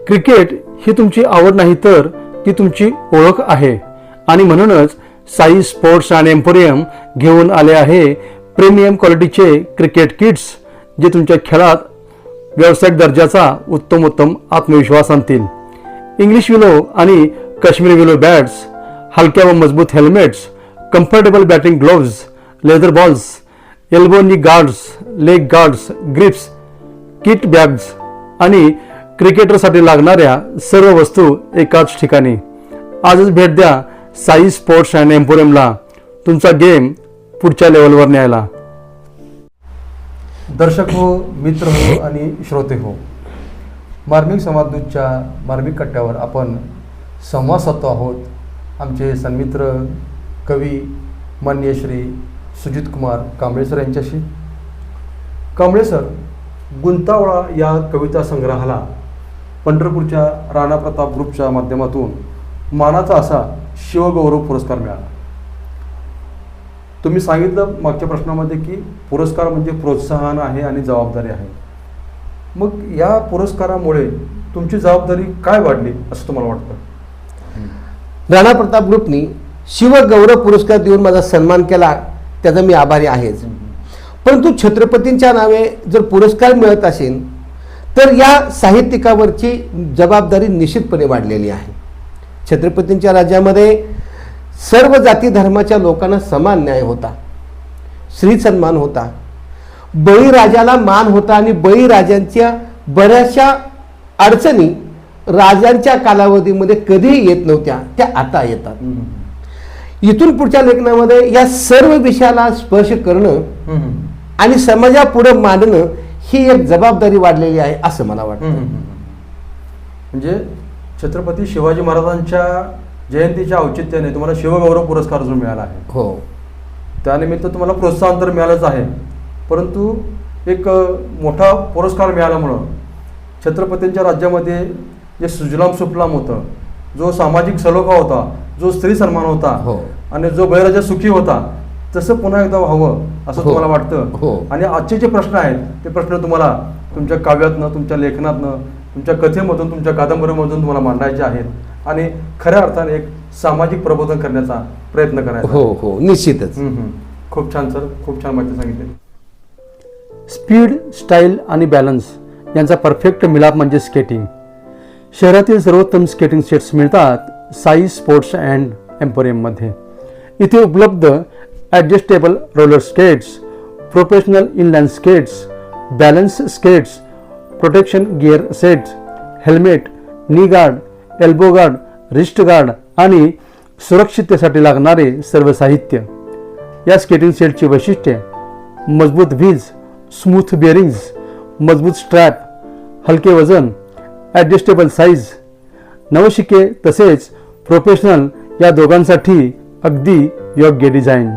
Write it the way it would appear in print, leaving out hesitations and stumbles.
Cricket ही तुमची आवड नाही तर ती तुमची ओळख आहे आणि म्हणूनच साई स्पोर्ट्स अँड एम्पोरियम घेऊन आले आहे प्रीमियम क्वालिटीचे क्रिकेट किट्स, जे तुमच्या खेळात व्यावसायिक दर्जाचा उत्तम आत्मविश्वास आणतील. इंग्लिश विलो आणि काश्मीरी विलो बॅट्स, हलक्या व मजबूत helmets, comfortable batting gloves, leather balls, elbow knee guards, leg guards, grips, kit bags आणि क्रिकेटरसाठी लागणाऱ्या सर्व वस्तू एकाच ठिकाणी. आजच भेट द्या साई स्पोर्ट्स अँड एम्पोरियमला, तुमचा गेम पुढच्या लेवलवर न्यायला. दर्शक हो, मित्र हो आणि श्रोते हो, मार्मिक संवाददूतच्या मार्मिक कट्ट्यावर आपण संवाद साधतो आहोत आमचे सन्मित्र कवी माननीय श्री सुजित कुमार कांबळे सर यांच्याशी. कांबळे सर, गुंतावळा या कविता संग्रहाला पंढरपूरच्या राणा प्रताप ग्रुपच्या माध्यमातून मानाचा असा शिवगौरव पुरस्कार मिळाला. तुम्ही सांगितलं मागच्या प्रश्नामध्ये की पुरस्कार म्हणजे प्रोत्साहन आहे आणि जबाबदारी आहे. मग या पुरस्कारामुळे तुमची जबाबदारी काय वाढली असं तुम्हाला वाटतं? राणा प्रताप ग्रुपनी शिवगौरव पुरस्कार देऊन माझा सन्मान केला, त्याचा मी आभारी आहेच. परंतु छत्रपतींच्या नावे जर पुरस्कार मिळत असेल तर या साहित्यिकावरची जबाबदारी निश्चितपणे वाढलेली आहे. छत्रपतींच्या राज्यामध्ये सर्व जाती धर्माच्या लोकांना समान न्याय होता, श्री सन्मान होता, बळीराजाला मान होता आणि बळीराजांच्या बऱ्याचशा अडचणी राजांच्या कालावधीमध्ये कधीही येत नव्हत्या, त्या आता येतात. इथून पुढच्या लेखनामध्ये या सर्व विषयाला स्पर्श करणं आणि समाजापुढे मांडणं ही एक जबाबदारी वाढलेली आहे असं मला वाटतं. म्हणजे छत्रपती शिवाजी महाराजांच्या जयंतीच्या औचित्याने तुम्हाला शिवगौरव पुरस्कार जो मिळाला आहे, हो, त्यानिमित्त तुम्हाला प्रोत्साहन तर मिळालंच आहे, परंतु एक मोठा पुरस्कार मिळाल्यामुळं छत्रपतींच्या राज्यामध्ये जे सुजलाम सुफलाम होतं, जो सामाजिक सलोखा होता, जो स्त्री सन्मान होता, हो, आणि जो बळीराजा सुखी होता, तसं पुन्हा एकदा व्हावं असं हो, तुम्हाला वाटतं. हो. आणि आजचे जे प्रश्न आहेत ते प्रश्न तुम्हाला तुमच्या काव्यातनं, तुमच्या लेखनातनं, तुमच्या कथेमधून, तुमच्या कादंबरीमधून तुम्हाला मांडायचे आहेत आणि खऱ्या अर्थाने एक सामाजिक प्रबोधन करण्याचा प्रयत्न करायचा. हो हो, निश्चितच. खूप छान सर, खूप छान माहिती सांगितली. स्पीड, स्टाईल आणि बॅलन्स यांचा परफेक्ट मिलाप म्हणजे स्केटिंग. शहरातील सर्वोत्तम स्केटिंग सेट्स मिळतात साई स्पोर्ट्स अँड एम्पोरियममध्ये. इथे उपलब्ध adjustable roller skates, professional inline skates, balance skates, protection gear sets, helmet, नी guard, elbow guard, wrist guard आणि सुरक्षिततेसाठी लागणारे सर्व साहित्य. या स्केटिंग सेटची वैशिष्ट्ये: मजबूत व्हील्स, स्मूथ बेअरिंग्ज, मजबूत स्ट्रॅप, हलके वजन, ॲडजस्टेबल साईज. नवशिके तसेच प्रोफेशनल या दोघांसाठी अगदी योग्य डिझाईन.